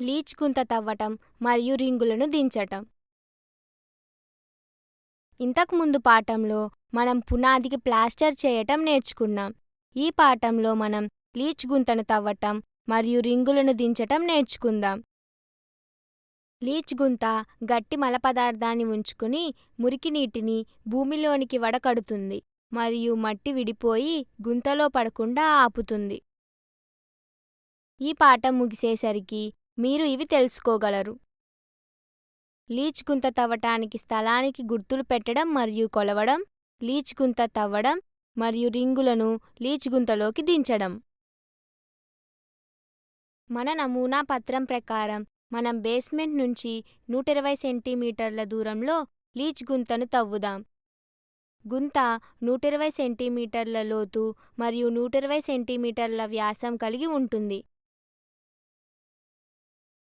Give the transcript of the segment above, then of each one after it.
Leach గుంత తవ్వటం మరియు రింగులను దించటం. ఇంతకుముందు పాఠంలో మనం పునాదికి ప్లాస్టర్ చేయటం నేర్చుకున్నాం. ఈ పాఠంలో మనం లీచ్ గుంతను తవ్వటం మరియు రింగులను దించటం నేర్చుకుందాం. లీచ్ గుంత గట్టి మల పదార్థాన్ని ఉంచుకుని మురికి నీటిని భూమిలోనికి వడకడుతుంది మరియు మట్టి విడిపోయి గుంతలో పడకుండా ఆపుతుంది. ఈ పాఠం ముగిసేసరికి మీరు ఇవి తెలుసుకోగలరు. లీచ్ గుంత తవ్వటానికి స్థలానికి గుర్తులు పెట్టడం మరియు కొలవడం, లీచ్ గుంత తవ్వడం మరియు రింగులను లీచ్ గుంతలోకి దించడం. మన నమూనా పత్రం ప్రకారం మనం బేస్మెంట్ నుంచి 120 సెంటీమీటర్ల దూరంలో లీచ్ గుంతను తవ్వుదాం. గుంత 120 సెంటీమీటర్ల లోతు మరియు 120 సెంటీమీటర్ల వ్యాసం కలిగి ఉంటుంది.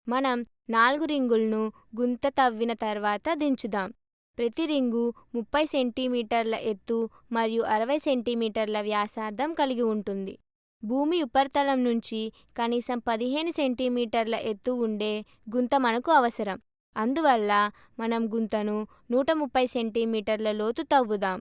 మనం 4 రింగులను గుంత తవ్విన తర్వాత దించుదాం. ప్రతి రింగు 30 సెంటీమీటర్ల ఎత్తు మరియు 60 సెంటీమీటర్ల వ్యాసార్థం కలిగి ఉంటుంది. భూమి ఉపరితలం నుంచి కనీసం 15 సెంటీమీటర్ల ఎత్తు ఉండే గుంత మనకు అవసరం. అందువల్ల మనం గుంతను 130 సెంటీమీటర్ల లోతు తవ్వుదాం.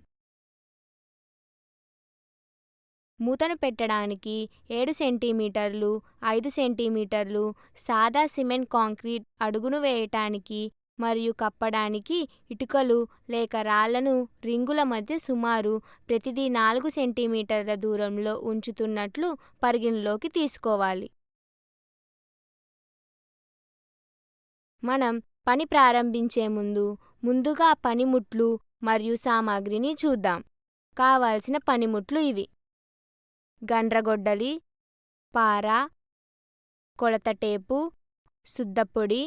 మూతను పెట్టడానికి 7 సెంటీమీటర్లు, 5 సెంటీమీటర్లు సాదా సిమెంట్ కాంక్రీట్ అడుగును వేయటానికి మరియు కప్పడానికి ఇటుకలు లేక రాళ్లను రింగుల మధ్య సుమారు ప్రతిదీ 4 సెంటీమీటర్ల దూరంలో ఉంచుతున్నట్లు పరిగణలోకి తీసుకోవాలి. మనం పని ప్రారంభించే ముందుగా పనిముట్లు మరియు సామాగ్రిని చూద్దాం. కావాల్సిన పనిముట్లు ఇవి: గండ్రగొడ్డలి, పార, కొలత టేపు, సుద్దపొడి,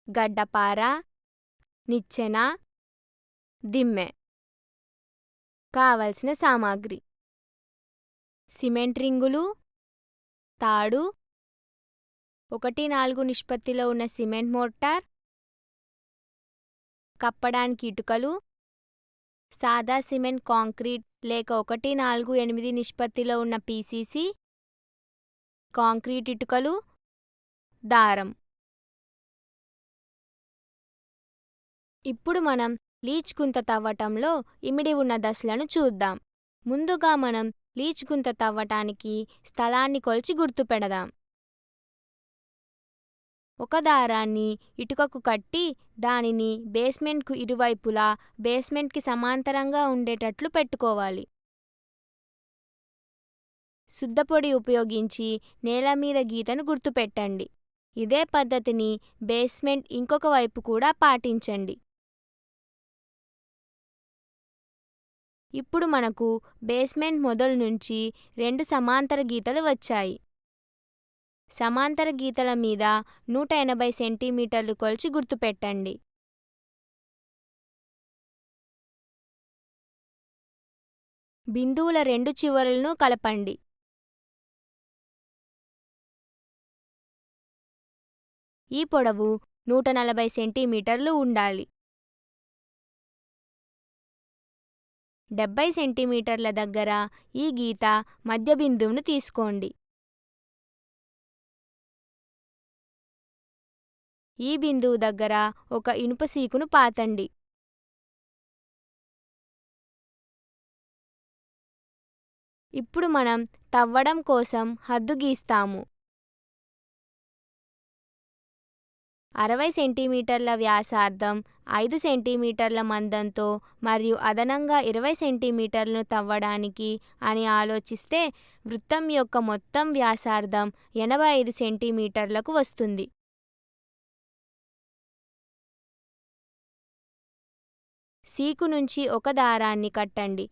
గడ్డపార, నిచ్చెన, దిమ్మె. కావలసిన సామాగ్రి: సిమెంట్ రింగులు, తాడు, 1:4 నిష్పత్తిలో ఉన్న సిమెంట్ మోర్టార్, కప్పడానికి ఇటుకలు, సాదా సిమెంట్ కాంక్రీట్ లేక 1:4:8 నిష్పత్తిలో ఉన్న పీసీసీ, కాంక్రీట్ ఇటుకలు, దారం. ఇప్పుడు మనం లీచ్ గుంత తవ్వటంలో ఇమిడి ఉన్న దశలను చూద్దాం. ముందుగా మనం లీచ్ గుంత తవ్వటానికి స్థలాన్ని కొలిచి గుర్తుపెడదాం. ఒక దారాన్ని ఇటుకకు కట్టి దానిని బేస్మెంట్కు ఇరువైపులా బేస్మెంట్కి సమాంతరంగా ఉండేటట్లు పెట్టుకోవాలి. సుద్దపొడి ఉపయోగించి నేల మీద గీతను గుర్తుపెట్టండి. ఇదే పద్ధతిని బేస్మెంట్ ఇంకొక వైపు కూడా పాటించండి. ఇప్పుడు మనకు బేస్మెంట్ మొదలు నుంచి 2 సమాంతర గీతలు వచ్చాయి. సమాంతర గీతల మీద 180 సెంటీమీటర్లు కొలిచి గుర్తుపెట్టండి. బిందువుల 2 చివరలను కలపండి. ఈ పొడవు 140 సెంటీమీటర్లు ఉండాలి. 70 సెంటీమీటర్ల దగ్గర ఈ గీత మధ్య బిందువును తీసుకోండి. ఈ బిందువు దగ్గర ఒక ఇనుప సీకును పాతండి. ఇప్పుడు మనం తవ్వడం కోసం హద్దు గీస్తాము. 60 సెంటీమీటర్ల వ్యాసార్థం, 5 సెంటీమీటర్ల మందంతో మరియు అదనంగా 20 సెంటీమీటర్లను తవ్వడానికి అని ఆలోచిస్తే వృత్తం యొక్క మొత్తం వ్యాసార్థం 85 సెంటీమీటర్లకు వస్తుంది. సీకు నుంచి ఒక దారాన్ని కట్టండి.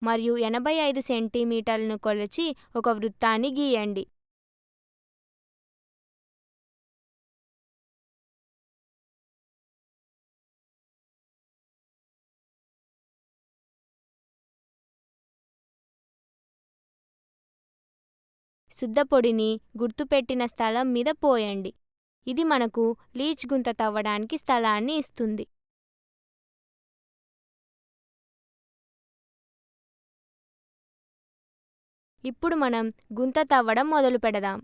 మరియు 85 సెంటీమీటర్లను కొలిచి ఒక వృత్తాన్ని గీయండి. సుద్దపొడిని గుర్తుపెట్టిన స్థలం మీద పోయండి. ఇది మనకు లీచ్ గుంత తవ్వడానికి స్థలాన్ని ఇస్తుంది. ఇప్పుడు మనం గుంత తవ్వడం మొదలుపెడదాం.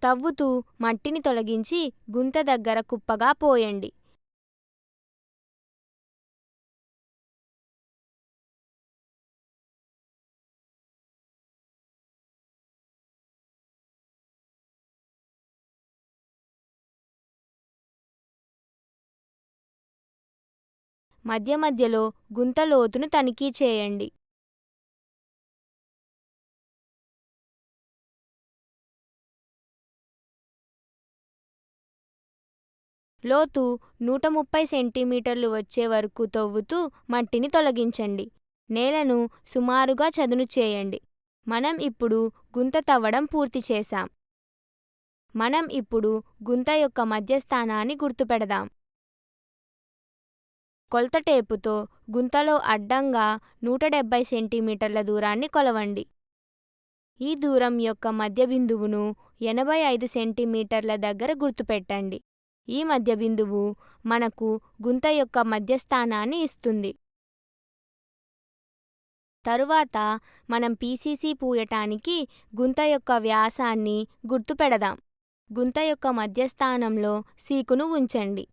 తవ్వుతూ మట్టిని తొలగించి గుంత దగ్గర కుప్పగా పోయండి. మధ్య మధ్యలో గుంత లోతును తనిఖీ చేయండి. లోతు 130 సెంటీమీటర్లు వచ్చే వరకు తవ్వుతూ మట్టిని తొలగించండి. నేలను సుమారుగా చదును చేయండి. మనం ఇప్పుడు గుంత తవ్వడం పూర్తి చేశాం. మనం ఇప్పుడు గుంత యొక్క మధ్యస్థానాన్ని గుర్తుపెడదాం. కొలత టేపుతో గుంతలో అడ్డంగా 170 సెంటీమీటర్ల దూరాన్ని కొలవండి. ఈ దూరం యొక్క మధ్య బిందువును 85 సెంటీమీటర్ల దగ్గర గుర్తుపెట్టండి. ఈ మధ్య బిందువు మనకు గుంత యొక్క మధ్యస్థానాన్ని ఇస్తుంది. తరువాత మనం పీసీసీ పూయటానికి గుంత యొక్క వ్యాసాన్ని గుర్తుపెడదాం. గుంత యొక్క మధ్యస్థానంలో సీకును ఉంచండి.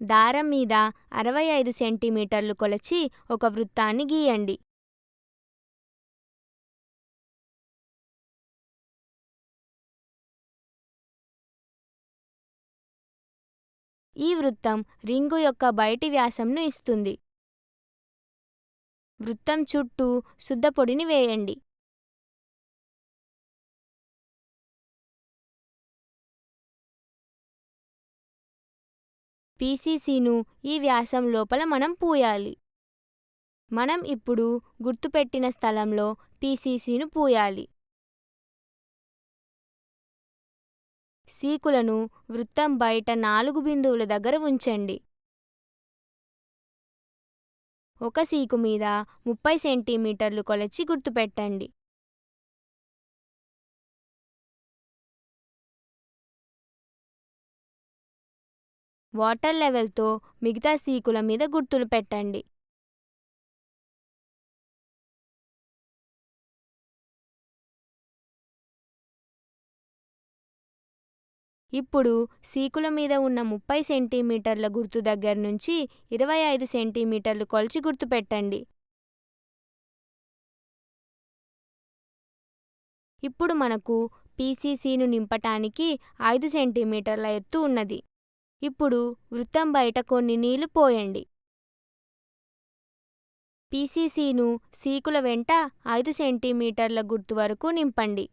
దారం మీద 65 సెంటీమీటర్లు కొలచి ఒక వృత్తాన్ని గీయండి. ఈ వృత్తం రింగు యొక్క బయటి వ్యాసంను ఇస్తుంది. వృత్తం చుట్టూ సుద్దపొడిని వేయండి. పీసీసీను ఈ వ్యాసం లోపల మనం పూయాలి. మనం ఇప్పుడు గుర్తుపెట్టిన స్థలంలో పీసీసీను పూయాలి. సీకులను వృత్తం బయట 4 బిందువుల దగ్గర ఉంచండి. ఒక సీకు మీద 30 సెంటీమీటర్లు కొలచి గుర్తుపెట్టండి. వాటర్ లెవెల్తో మిగతా సీకుల మీద గుర్తులు పెట్టండి. ఇప్పుడు సీకుల మీద ఉన్న 30 సెంటీమీటర్ల గుర్తు దగ్గర నుంచి 25 సెంటీమీటర్లు కొలిచి గుర్తుపెట్టండి. ఇప్పుడు మనకు పీసీసీను నింపటానికి 5 సెంటీమీటర్ల ఎత్తు ఉన్నది. ఇప్పుడు వృత్తం బయట కొన్ని నీళ్లు పోయండి. పీసీసీను సీకుల వెంట 5 సెంటీమీటర్ల గుర్తు వరకు నింపండి.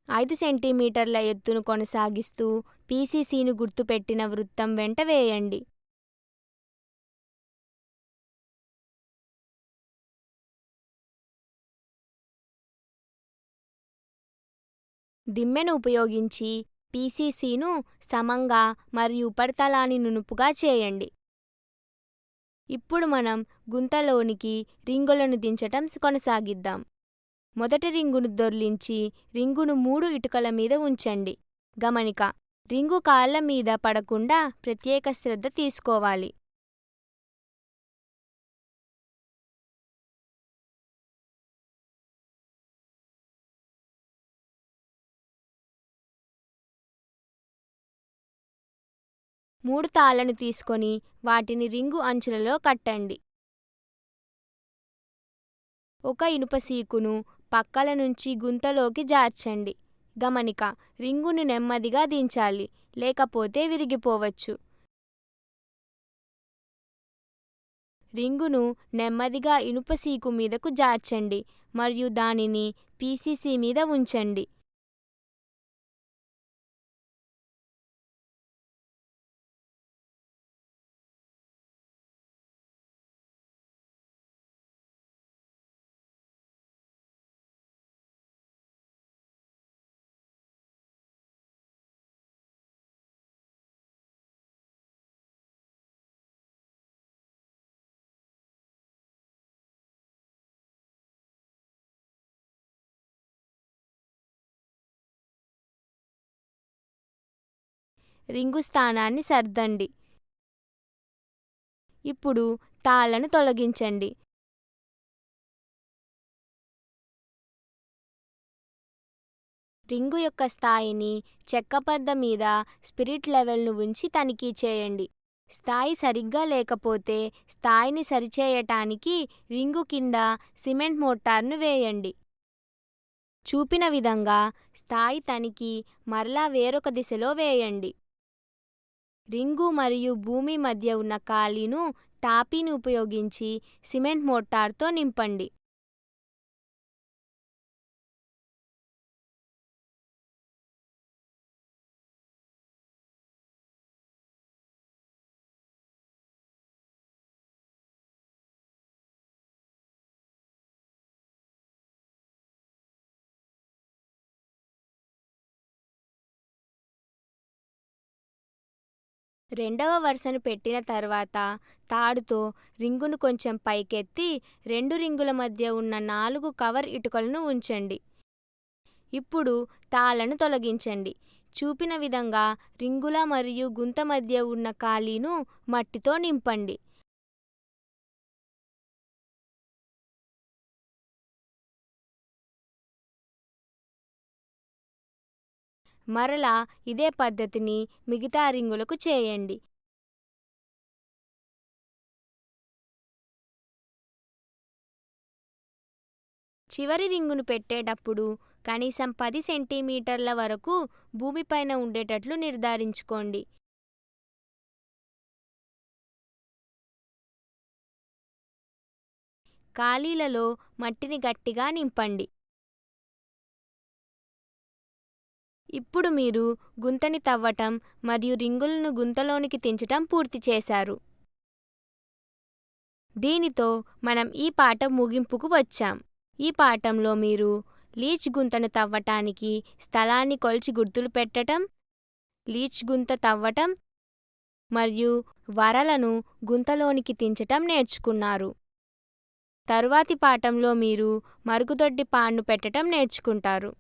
ఐదు సెంటీమీటర్ల ఎత్తును కొనసాగిస్తూ పీసీసీను గుర్తుపెట్టిన వృత్తం వెంట వేయండి. దిమ్మెను ఉపయోగించి పీసీసీను సమంగా మరియు ఉపరితలాన్ని నునుపుగా చేయండి. ఇప్పుడు మనం గుంతలోనికి రింగులను దించటం కొనసాగిద్దాం. మొదటి రింగును దొర్లించి రింగును 3 ఇటుకల మీద ఉంచండి. గమనిక: రింగు కాళ్ళ మీద పడకుండా ప్రత్యేక శ్రద్ధ తీసుకోవాలి. మూడు తాళ్లను తీసుకొని వాటిని రింగు అంచులలో కట్టండి. ఒక ఇనుప సీకును పక్కల నుంచి గుంతలోకి జార్చండి. గమనిక: రింగును నెమ్మదిగా దించాలి, లేకపోతే విరిగిపోవచ్చు. రింగును నెమ్మదిగా ఇనుప సీకు మీదకు జార్చండి మరియు దానిని పీసీసీ మీద ఉంచండి. రింగు స్థానాన్ని సర్దండి. ఇప్పుడు తాళ్లను తొలగించండి. రింగు యొక్క స్థాయిని చెక్కపద్ద మీద స్పిరిట్ లెవెల్ను ఉంచి తనిఖీ చేయండి. స్థాయి సరిగ్గా లేకపోతే స్థాయిని సరిచేయటానికి రింగు కింద సిమెంట్ మోటార్ను వేయండి. చూపిన విధంగా స్థాయి తనిఖీ మరలా వేరొక దిశలో వేయండి. రింగు మరియు భూమి మధ్య ఉన్న ఖాళీను టాపీని ఉపయోగించి సిమెంట్ మోటార్తో నింపండి. రెండవ వరుసను పెట్టిన తర్వాత తాడుతో రింగును కొంచెం పైకెత్తి 2 రింగుల మధ్య ఉన్న 4 కవర్ ఇటుకలను ఉంచండి. ఇప్పుడు తాళ్లను తొలగించండి. చూపిన విధంగా రింగుల మరియు గుంత మధ్య ఉన్న ఖాళీను మట్టితో నింపండి. మరలా ఇదే పద్ధతిని మిగతా రింగులకు చేయండి. చివరి రింగును పెట్టేటప్పుడు కనీసం 10 సెంటీమీటర్ల వరకు భూమిపైన ఉండేటట్లు నిర్ధారించుకోండి. ఖాళీలలో మట్టిని గట్టిగా నింపండి. ఇప్పుడు మీరు గుంతని తవ్వటం మరియు రింగులను గుంతలోనికి దించటం పూర్తి చేశారు. దీనితో మనం ఈ పాఠం ముగింపుకు వచ్చాం. ఈ పాఠంలో మీరు లీచ్ గుంతను తవ్వటానికి స్థలాన్ని కొలిచి గుర్తులు పెట్టటం, లీచ్ గుంత తవ్వటం మరియు వరలను గుంతలోనికి దించటం నేర్చుకున్నారు. తరువాతి పాఠంలో మీరు మరుగుదొడ్డి పాన్ను పెట్టటం నేర్చుకుంటారు.